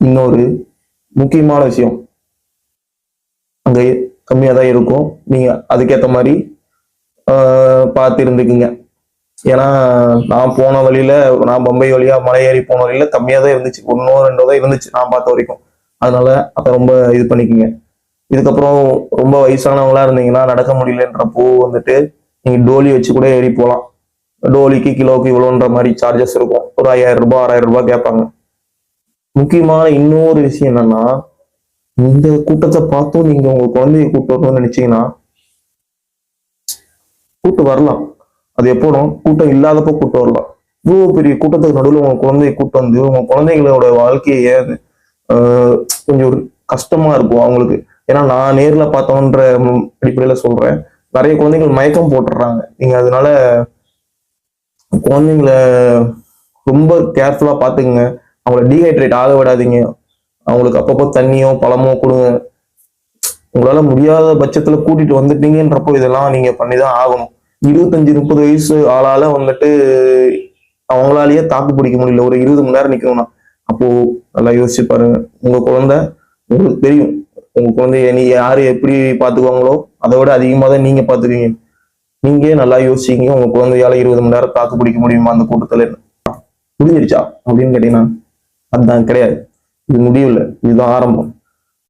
இன்னொரு முக்கியமான விஷயம், அங்க கம்மியா தான் இருக்கும். நீங்க அதுக்கேத்த மாதிரி பார்த்து இருந்துக்குங்க. ஏன்னா நான் போன வழியில, நான் பம்பை வழியா மலை ஏறி போன வழியில கம்மியா தான் இருந்துச்சு. ஒன்னோ ரெண்டோ தான் இருந்துச்சு நான் பார்த்த வரைக்கும். அதனால அப்ப ரொம்ப இது பண்ணிக்கோங்க. இதுக்கப்புறம் ரொம்ப வயசானவங்களா இருந்தீங்கன்னா, நடக்க முடியலன்றப்போ வந்துட்டு நீங்க டோலி வச்சு கூட ஏறி போகலாம். டோலிக்கு கிலோவுக்கு இவ்வளோன்ற மாதிரி சார்ஜஸ் இருக்கும். ஒரு 5000 ரூபாய் 6000 ரூபாய் கேட்பாங்க. முக்கியமான இன்னொரு விஷயம் என்னன்னா, இந்த கூட்டத்தை பார்த்தும் நீங்க உங்க குழந்தைய கூட்டு வரணும்னு நினைச்சீங்கன்னா கூட்டு வரலாம். அது எப்போதும் கூட்டம் இல்லாதப்போ கூட்டு வரலாம். இவ்வளவு பெரிய கூட்டத்துக்கு நடுவில் உங்க குழந்தைய கூட்டு வந்து உங்க குழந்தைங்களோட வாழ்க்கையை கொஞ்சம் ஒரு கஷ்டமா இருக்கும் அவங்களுக்கு. ஏன்னா நான் நேர்ல பார்த்தோன்ற அடிப்படையில சொல்றேன். நிறைய குழந்தைகள் மயக்கம் போட்டுடுறாங்க. நீங்க அதனால குழந்தைங்களை ரொம்ப கேர்ஃபுல்லா பாத்துக்குங்க. அவங்கள டீஹைட்ரேட் ஆக விடாதீங்க. அவங்களுக்கு அப்பப்போ தண்ணியோ பழமோ கொடுங்க. உங்களால முடியாத பட்சத்துல கூட்டிட்டு வந்துட்டீங்கன்றப்போ இதெல்லாம் நீங்க பண்ணிதான் ஆகணும். 25-30 வயசு ஆளால வந்துட்டு அவங்களாலேயே தாக்கு பிடிக்க முடியல ஒரு 20 மணி நேரம் நிக்கணும்னா, அப்போ நல்லா யோசிச்சு பாருங்க. உங்க குழந்தை, உங்களுக்கு தெரியும் உங்க குழந்தைய நீ யாரு எப்படி பாத்துக்குவாங்களோ அதை விட அதிகமா தான் நீங்க பாத்துக்கீங்க. நீங்க நல்லா யோசிச்சீங்க, உங்க குழந்தையால 20 மணி நேரம் தாக்கு பிடிக்க முடியுமா அந்த கூட்டத்துல? முடிஞ்சிருச்சா அப்படின்னு கேட்டீங்கன்னா அதுதான் கிடையாது. இது முடியல, இதுதான் ஆரம்பம்.